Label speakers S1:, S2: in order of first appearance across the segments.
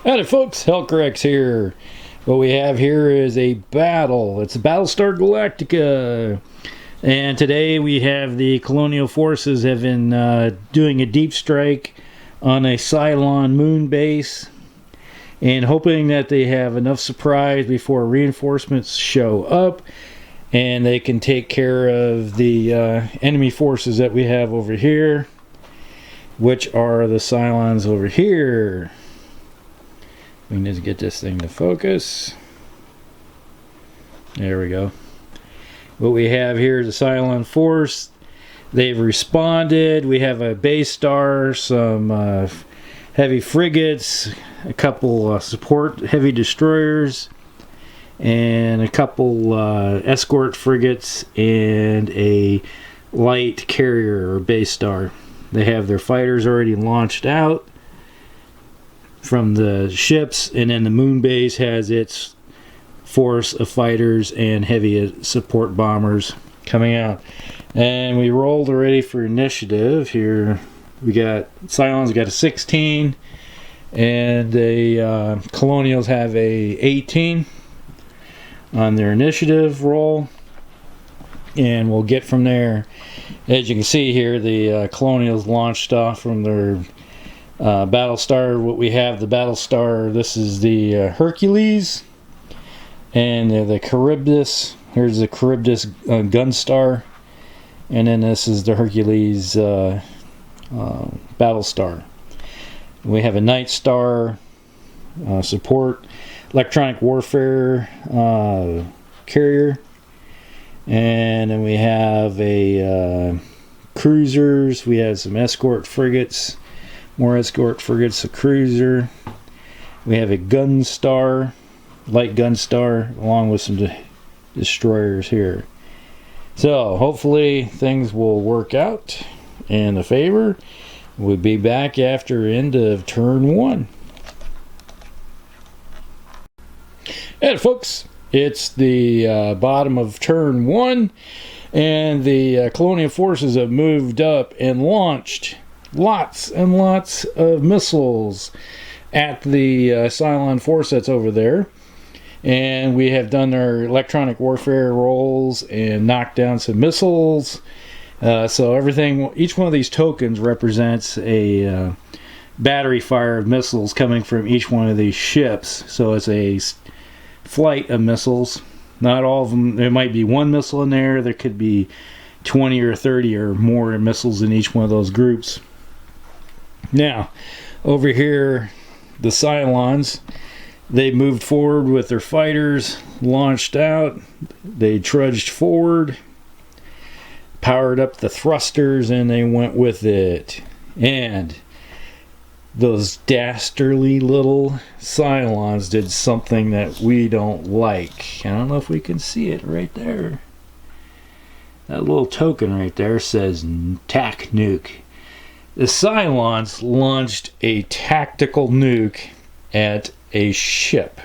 S1: Howdy folks, Hellcorrex here. What we have here is a battle. It's a Battlestar Galactica. And today we have the Colonial forces have been doing a deep strike on a Cylon moon base. And hoping that they have enough surprise before reinforcements show up. And they can take care of the enemy forces that we have over here. Which are the Cylons over here. We need to get this thing to focus. There we go. What we have here is a Cylon force. They've responded. We have a base star, some heavy frigates, a couple support heavy destroyers, and a couple escort frigates, and a light carrier or base star. They have their fighters already launched out from the ships, and then the moon base has its force of fighters and heavy support bombers coming out. And we rolled already for initiative. Here we got Cylons got a 16, and the Colonials have a 18 on their initiative roll, and we'll get from there. As you can see here, the Colonials launched off from their Battlestar. What we have, the Battlestar, this is the Hercules, and the Charybdis. Here's the Charybdis Gunstar, and then this is the Hercules Battlestar. We have a Night Star support electronic warfare carrier, and then we have a cruisers. We have some escort frigates. More escort frigates, a cruiser. We have a gun star, light gun star, along with some destroyers here. So hopefully things will work out in the favor. We'll be back after end of turn one. And folks, it's the bottom of turn one, and the Colonial forces have moved up and launched lots and lots of missiles at the Cylon force that's over there. And we have done our electronic warfare rolls and knocked down some missiles. So everything, each one of these tokens represents a battery fire of missiles coming from each one of these ships. So it's a flight of missiles. Not all of them, there might be one missile in there. There could be 20 or 30 or more missiles in each one of those groups. Now, over here, the Cylons, they moved forward with their fighters, launched out, they trudged forward, powered up the thrusters, and they went with it. And those dastardly little Cylons did something that we don't like. I don't know if we can see it right there. That little token right there says TAC nuke. The Cylons launched a tactical nuke at a ship.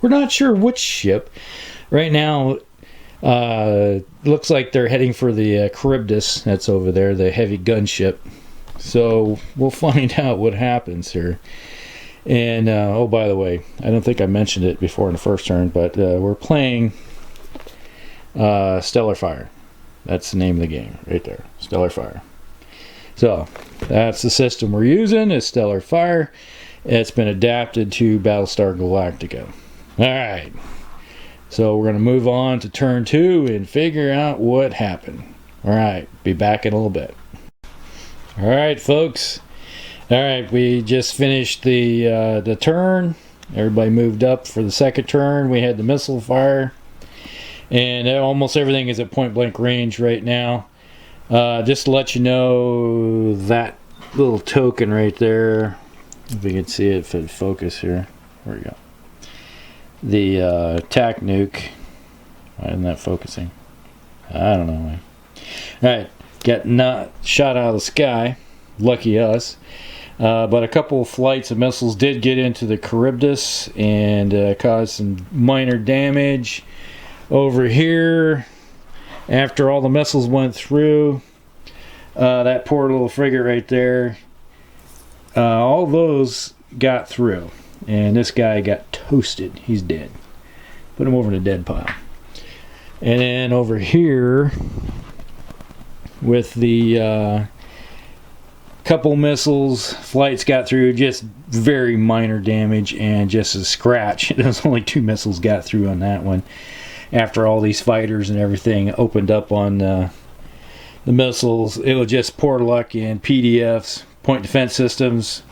S1: We're not sure which ship. Right now, looks like they're heading for the Charybdis that's over there, the heavy gunship. So we'll find out what happens here. And, oh, by the way, I don't think I mentioned it before in the first turn, but we're playing Stellar Fire. That's the name of the game right there, Stellar Fire. So that's the system we're using, is Stellar Fire. It's been adapted to Battlestar Galactica. Alright, so we're going to move on to turn two and figure out what happened. Alright, be back in a little bit. Alright folks, alright, we just finished the turn. Everybody moved up for the second turn. We had the missile fire, and almost everything is at point blank range right now. Just to let you know, that little token right there, if we can see it, if it focus here, there we go. The TAC nuke, why isn't that focusing? I don't know. Alright, got not shot out of the sky, lucky us. But a couple of flights of missiles did get into the Charybdis and caused some minor damage. Over here, after all the missiles went through, that poor little frigate right there, all those got through. and this guy got toasted. He's dead. Put him over in the dead pile. And then over here with the couple missiles, flights got through, just very minor damage and just a scratch. There's only 2 missiles got through on that one. After all these fighters and everything opened up on the missiles, it was just poor luck in PDFs, point defense systems,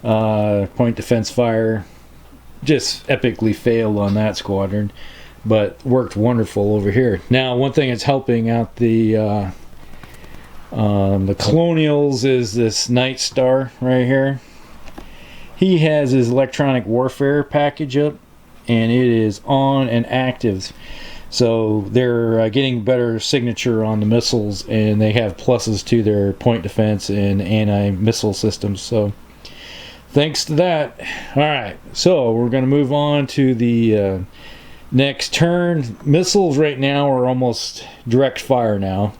S1: point defense fire. Just epically failed on that squadron, but worked wonderful over here. Now, one thing that's helping out the Colonials is this Night Star right here. He has his electronic warfare package up, and it is on and active. So they're getting better signature on the missiles, and they have pluses to their point defense and anti-missile systems. So thanks to that. Alright, so we're going to move on to the next turn. Missiles right now are almost direct fire now.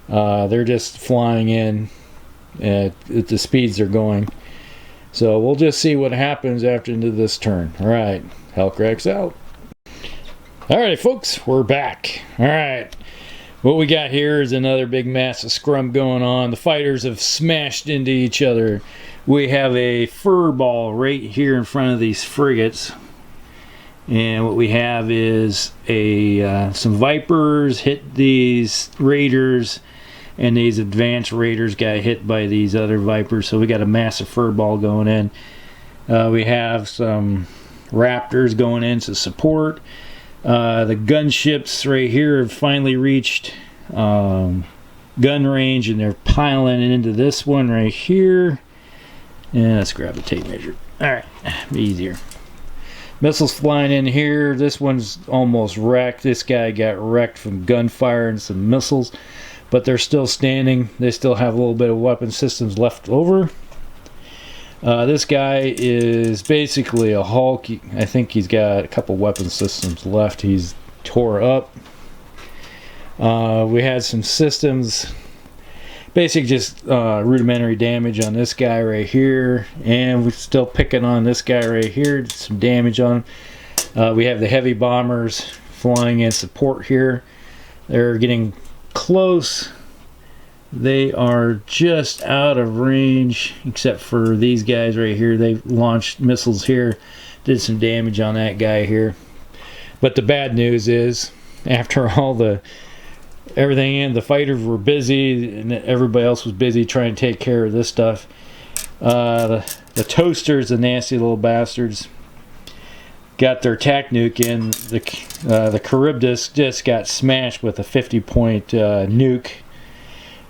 S1: They're just flying in at the speeds they're going. So we'll just see what happens after into this turn. Alright, Hellcracks out. Alright folks, we're back. Alright, what we got here is another big massive scrum going on. The fighters have smashed into each other. We have a fur ball right here in front of these frigates. And what we have is some Vipers hit these Raiders, and these advanced Raiders got hit by these other Vipers. So we got a massive fur ball going in. We have some Raptors going in to support. The gunships right here have finally reached gun range, and they're piling into this one right here. And let's grab the tape measure. Alright, be easier. Missiles flying in here. This one's almost wrecked. This guy got wrecked from gunfire and some missiles, but they're still standing. They still have a little bit of weapon systems left over. This guy is basically a Hulk. I think he's got a couple weapon systems left. He's tore up. We had some systems, basically just rudimentary damage on this guy right here, and we're still picking on this guy right here. Some damage on him. We have the heavy bombers flying in support here. They're getting close. They are just out of range, except for these guys right here. They launched missiles here, did some damage on that guy here. But the bad news is, after all the everything in, the fighters were busy and everybody else was busy trying to take care of this stuff. The toasters, the nasty little bastards, got their tac nuke in. The Charybdis just got smashed with a 50-point nuke,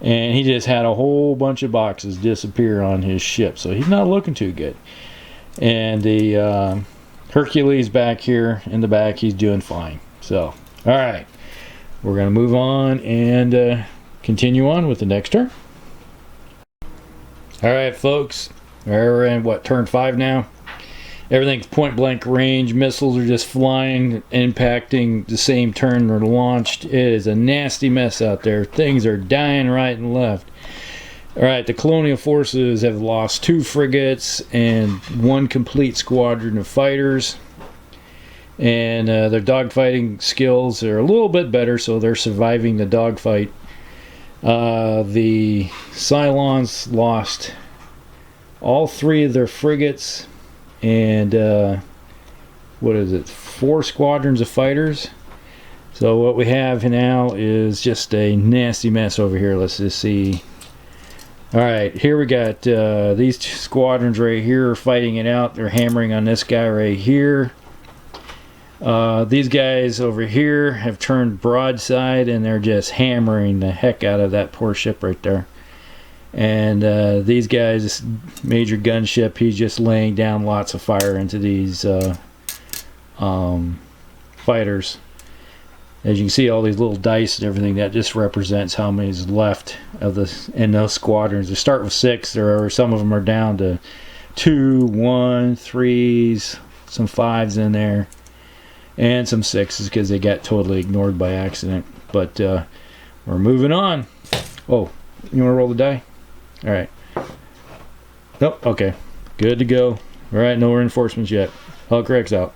S1: and he just had a whole bunch of boxes disappear on his ship, so he's not looking too good. And the Hercules back here in the back, he's doing fine. So, alright, we're going to move on and continue on with the next turn. Alright folks, we're in what, turn 5 now? Everything's point blank range. Missiles are just flying, impacting the same turn they're launched. It is a nasty mess out there. Things are dying right and left. Alright, the Colonial forces have lost 2 frigates and 1 complete squadron of fighters. And their dogfighting skills are a little bit better, so they're surviving the dogfight. The Cylons lost all 3 of their frigates and 4 squadrons of fighters. So what we have now is just a nasty mess over here. Let's just see. Alright, here we got these 2 squadrons right here are fighting it out. They're hammering on this guy right here. These guys over here have turned broadside, and they're just hammering the heck out of that poor ship right there. And these guys, this major gunship, he's just laying down lots of fire into these fighters. As you can see, all these little dice and everything, that just represents how many is left of in those squadrons. They start with 6. Some of them are down to 2, 1, 3s, some 5s in there, and some 6s because they got totally ignored by accident. But we're moving on. Oh, you want to roll the die? Alright. Nope, okay. Good to go. Alright, no reinforcements yet. Huckrex out.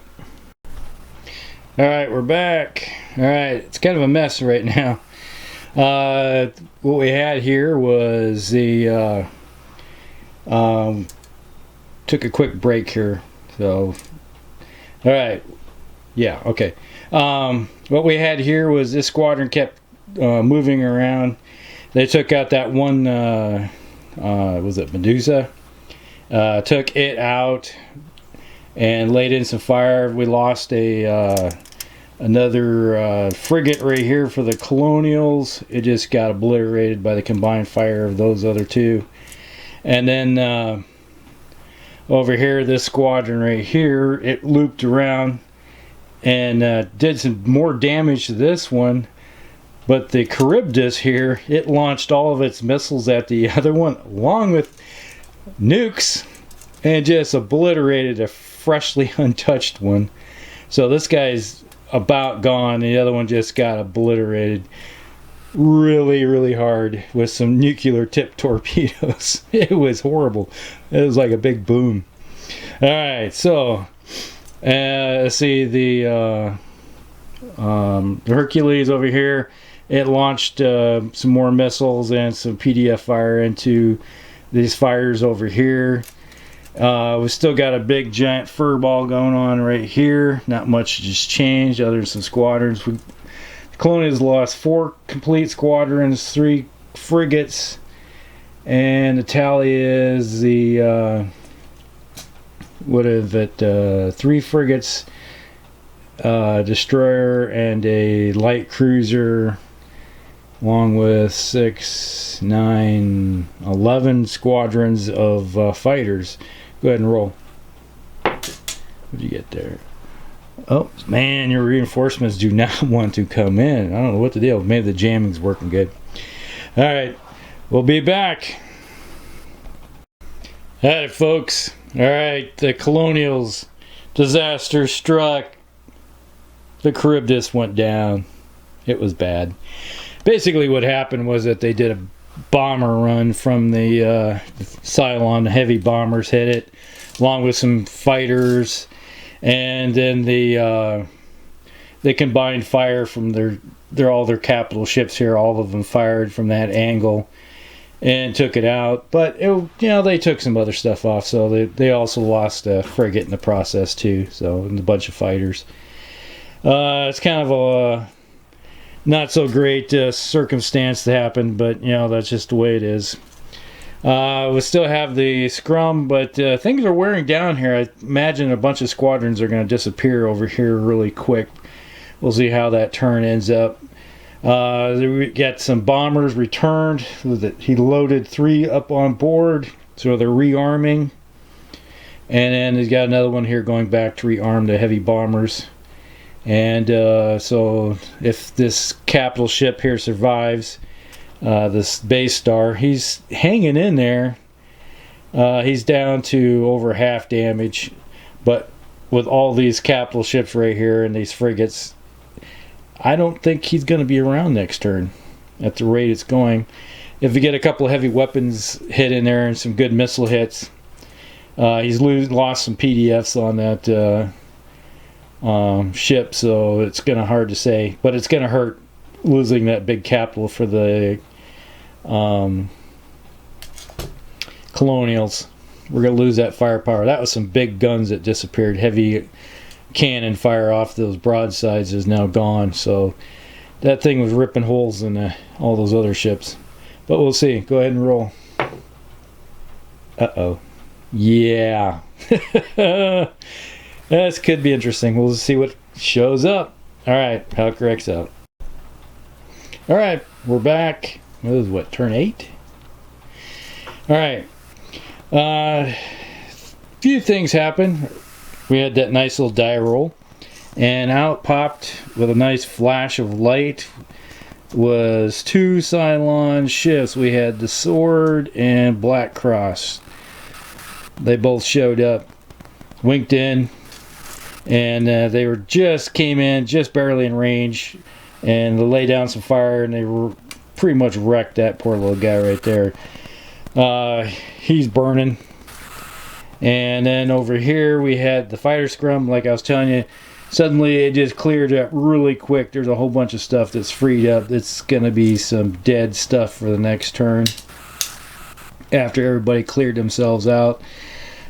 S1: Alright, we're back. Alright, it's kind of a mess right now. What we had here was the took a quick break here, so alright, yeah, okay. What we had here was this squadron kept moving around. They took out that one was it Medusa? Took it out and laid in some fire. We lost a another frigate right here for the Colonials. It just got obliterated by the combined fire of those other two. And then over here, this squadron right here, it looped around and did some more damage to this one. But the Charybdis here, it launched all of its missiles at the other one along with nukes and just obliterated a freshly untouched one. So this guy's about gone. The other one just got obliterated really, really hard with some nuclear tip torpedoes. It was horrible. It was like a big boom. Alright, so let's see, the Hercules over here, it launched some more missiles and some PDF fire into these fires over here. We still got a big giant fur ball going on right here. Not much just changed other than some squadrons. The Colonials lost 4 complete squadrons, 3 frigates, and the tally is the what is it? 3 frigates, destroyer, and a light cruiser, along with 6, 9, 11 squadrons of fighters. Go ahead and roll. What did you get there? Oh, man, your reinforcements do not want to come in. I don't know what the deal. Maybe the jamming's working good. Alright, we'll be back. Alright, folks. Alright, the Colonials. Disaster struck. The Charybdis went down. It was bad. Basically what happened was that they did a bomber run from the Cylon. The heavy bombers hit it, along with some fighters, and then they combined fire from all their capital ships here. All of them fired from that angle and took it out. But they took some other stuff off, so they also lost a frigate in the process too. So, and a bunch of fighters. It's kind of a not so great circumstance to happen, but that's just the way it is. We still have the scrum, but things are wearing down here. I imagine a bunch of squadrons are going to disappear over here really quick. We'll see how that turn ends up. We got some bombers returned. He loaded 3 up on board, so they're rearming. And then he's got another one here going back to rearm the heavy bombers. And so if this capital ship here survives, this Battlestar, he's hanging in there. He's down to over half damage, but with all these capital ships right here and these frigates, I don't think he's going to be around next turn at the rate it's going. If we get a couple of heavy weapons hit in there and some good missile hits, he's lost some PDFs on that ship, so it's kind of hard to say, but it's going to hurt losing that big capital for the Colonials. We're going to lose that firepower. That was some big guns that disappeared. Heavy cannon fire off those broadsides is now gone, so that thing was ripping holes in all those other ships. But we'll see. Go ahead and roll. Uh-oh. Yeah. This could be interesting. We'll see what shows up. Alright, Huckrex out. Alright, we're back. It was what, turn 8? Alright. Few things happened. We had that nice little die roll. And out popped, with a nice flash of light, was 2 Cylon ships. We had the Sword and Black Cross. They both showed up. Winked in. And they came in just barely in range, and they laid down some fire, and they were pretty much wrecked that poor little guy right there. He's burning, And then over here we had the fighter scrum, like I was telling you. Suddenly it just cleared up really quick. There's a whole bunch of stuff that's freed up. It's going to be some dead stuff for the next turn after everybody cleared themselves out.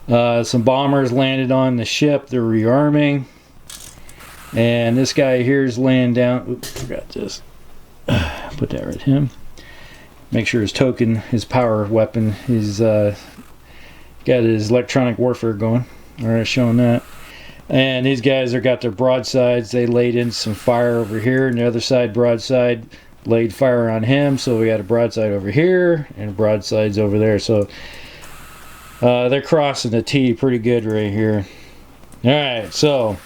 S1: Some bombers landed on the ship. They're rearming. And this guy here is laying down. Oops, forgot this. Put that right him. Make sure his token, his power weapon, he's got his electronic warfare going. Alright, showing that. And these guys have got their broadsides. They laid in some fire over here, and the other side broadside laid fire on him. So we got a broadside over here and broadsides over there. So they're crossing the T pretty good right here. Alright, so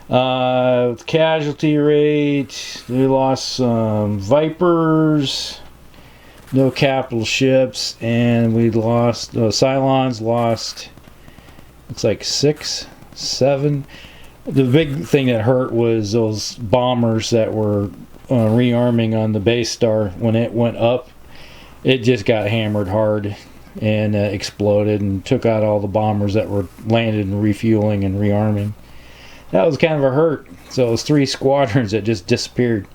S1: casualty rate, they lost some Vipers, no capital ships, and we lost Cylons lost, looks like 6, 7. The big thing that hurt was those bombers that were rearming on the Battlestar. When it went up, it just got hammered hard and exploded and took out all the bombers that were landed and refueling and rearming. That was kind of a hurt. So it was 3 squadrons that just disappeared.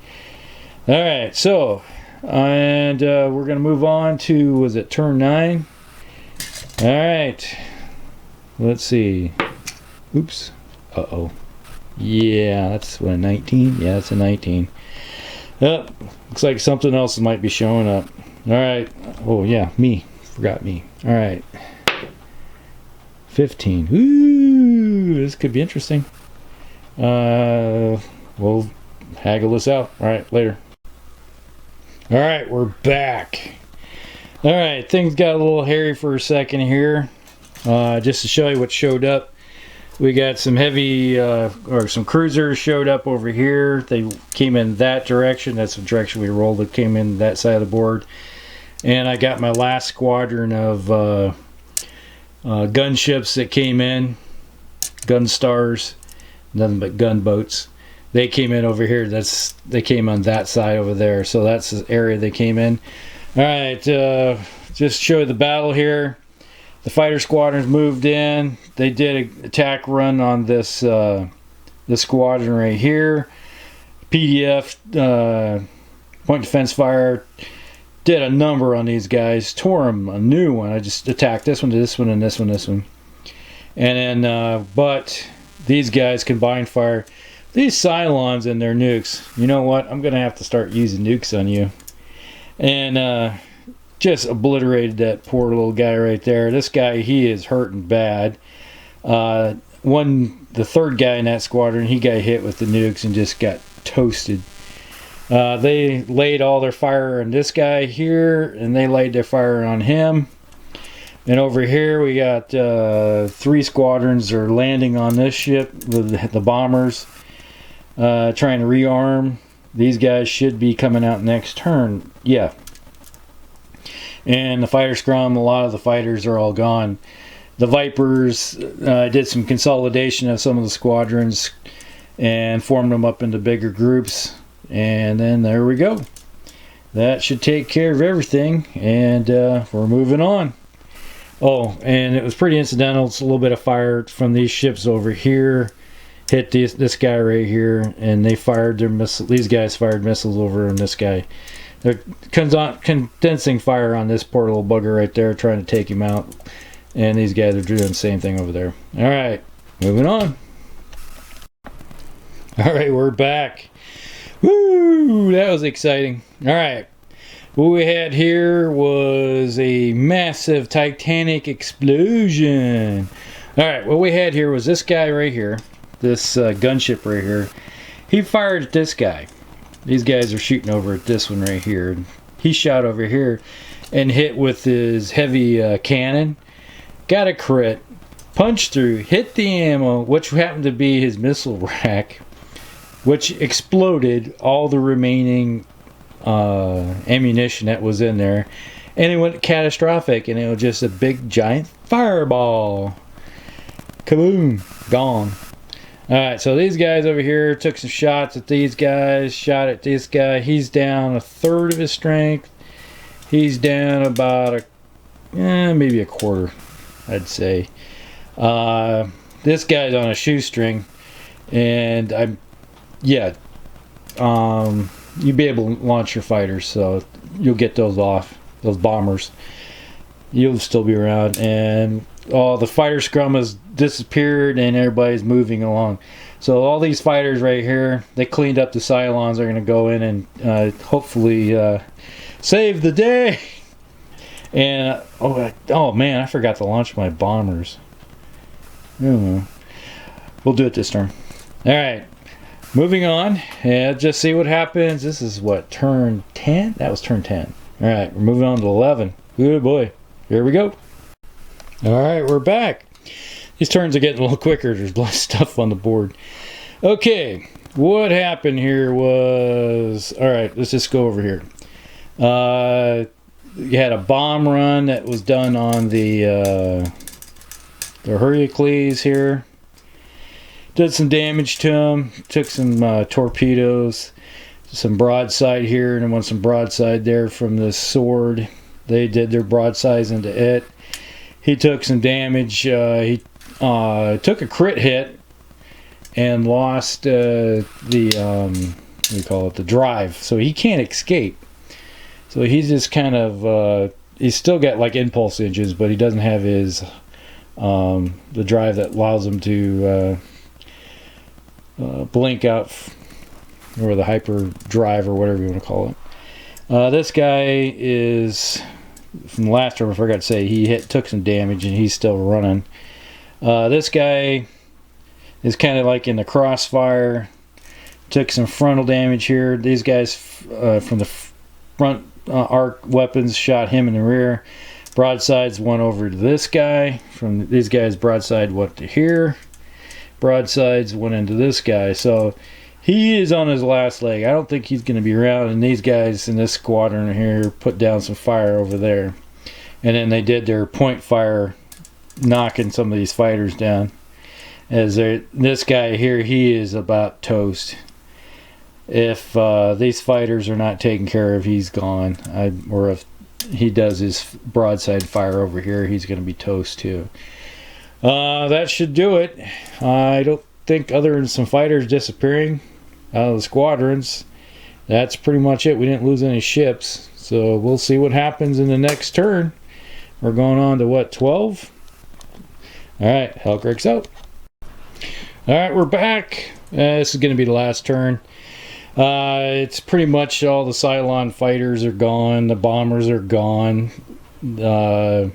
S1: Alright, so and we're going to move on to, was it turn 9? Alright, let's see. Oops. Uh-oh. Yeah, that's what, a 19? Yeah, that's a 19. Oh, looks like something else might be showing up. Alright. Oh, yeah, me. Forgot me. Alright. 15. Ooh, this could be interesting. We'll haggle this out. Alright, later. Alright, we're back. Alright, things got a little hairy for a second here. Just to show you what showed up. We got some heavy, or some cruisers showed up over here. They came in that direction. That's the direction we rolled. It came in that side of the board. And I got my last squadron of gunships that came in. Gunstars. Nothing but gunboats. They came in over here. They came on that side over there. So that's the area they came in. Alright, just show you the battle here. The fighter squadrons moved in. They did an attack run on this squadron right here. PDF, point defense fire. Did a number on these guys. Tore them a new one. I just attacked this one, this one, and this one, this one. And then, but these guys combined fire. These Cylons and their nukes. You know what? I'm going to have to start using nukes on you. And, just obliterated that poor little guy right there. This guy, he is hurting bad. The third guy in that squadron, he got hit with the nukes and just got toasted. They laid all their fire on this guy here, and they laid their fire on him. And over here we got 3 squadrons are landing on this ship with the bombers, trying to rearm. These guys should be coming out next turn. Yeah. And the fighter scrum, a lot of the fighters are all gone. The Vipers did some consolidation of some of the squadrons and formed them up into bigger groups. And then there we go. That should take care of everything. And we're moving on. Oh, and it was pretty incidental. It's a little bit of fire from these ships over here. Hit this guy right here. And they fired their missiles. These guys fired missiles over on this guy. They're condensing fire on this poor little bugger right there, trying to take him out. And these guys are doing the same thing over there. Alright, moving on. Alright, we're back. Woo! That was exciting. Alright, what we had here was a massive Titanic explosion. Alright, what we had here was this guy right here. This gunship right here. He fired at this guy. These guys are shooting over at this one right here. He shot over here and hit with his heavy cannon. Got a crit. Punched through. Hit the ammo, which happened to be his missile rack, which exploded all the remaining ammunition that was in there. And it went catastrophic, and it was just a big giant fireball. Kaboom. Gone. Alright, so these guys over here took some shots at these guys, shot at this guy. He's down 1/3 of his strength. He's down about maybe 1/4, I'd say. This guy's on a shoestring, and you'd be able to launch your fighters, so you'll get those off, those bombers. You'll still be around, and all the fighter scrum has disappeared, and everybody's moving along. So all these fighters right here, they cleaned up the Cylons. Are going to go in and hopefully save the day. And oh man, I forgot to launch my bombers. We'll do it this turn. All right, moving on, and just see what happens. This is what, turn 10? That was turn 10. All right, we're moving on to 11. Good boy. Here we go. All right, we're back. These turns are getting a little quicker. There's less stuff on the board. Okay, what happened here was... All right, let's just go over here. You had a bomb run that was done on the Hercules here. Did some damage to him. Took some torpedoes. Some broadside here, and then some broadside there from the sword. They did their broadsides into it. He took some damage. He took a crit hit and lost what do you call it, the drive, so he can't escape. So he's just kind of he's still got like impulse engines, but he doesn't have his the drive that allows him to blink out, or the hyper drive, or whatever you want to call it. This guy is, from the last time I forgot to say, he took some damage and he's still running. This guy is kind of like in the crossfire. Took some frontal damage here. These guys from the front arc weapons shot him in the rear. Broadsides went over to this guy. From these guys, broadside went to here. Broadsides went into this guy. So he is on his last leg. I don't think he's going to be around. And these guys in this squadron here put down some fire over there. And then they did their point fire, knocking some of these fighters down. As this guy here, he is about toast. If these fighters are not taken care of, he's gone. Or if he does his broadside fire over here, he's going to be toast too. That should do it. I don't think, other than some fighters disappearing out of the squadrons, that's pretty much it. We didn't lose any ships, so we'll see what happens in the next turn. We're going on to what, 12? Alright, Hellcrake's out. Alright, we're back. This is going to be the last turn. It's pretty much all the Cylon fighters are gone. The bombers are gone. The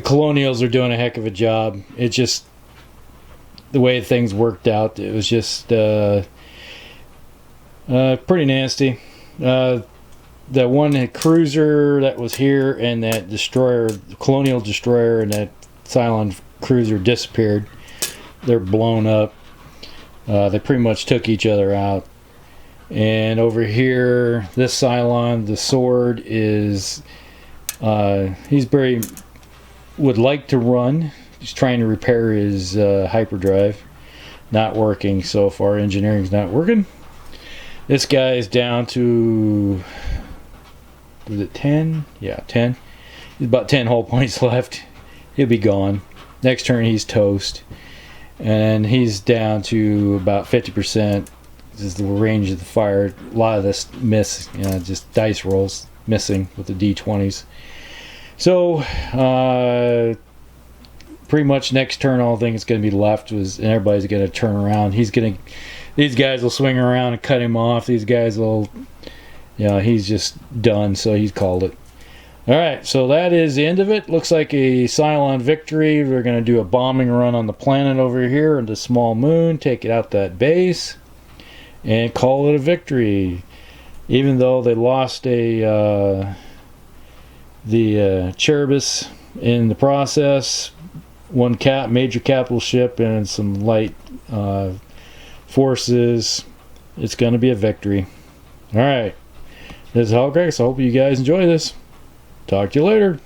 S1: Colonials are doing a heck of a job. It's just the way things worked out. It was just pretty nasty. That one cruiser that was here, and that destroyer, the Colonial destroyer, and that Cylon cruiser disappeared. They're blown up. They pretty much took each other out. And over here, this Cylon, the sword is, he's very, would like to run. He's trying to repair his hyperdrive. Not working so far. Engineering's not working. This guy is down to, was it 10? Yeah, 10. He's about 10 hull points left. He'll be gone. Next turn, he's toast. And he's down to about 50%. This is the range of the fire. A lot of this miss, just dice rolls missing with the D20s. So, pretty much next turn, all things going to be left and everybody's going to turn around. These guys will swing around and cut him off. These guys will, he's just done. So he's called it. All right, so that is the end of it. Looks like a Cylon victory. We're going to do a bombing run on the planet over here and the small moon, take it out that base, and call it a victory. Even though they lost the Charybdis in the process, one major capital ship and some light forces, it's going to be a victory. All right, this is Hellcrake's. I hope you guys enjoy this. Talk to you later.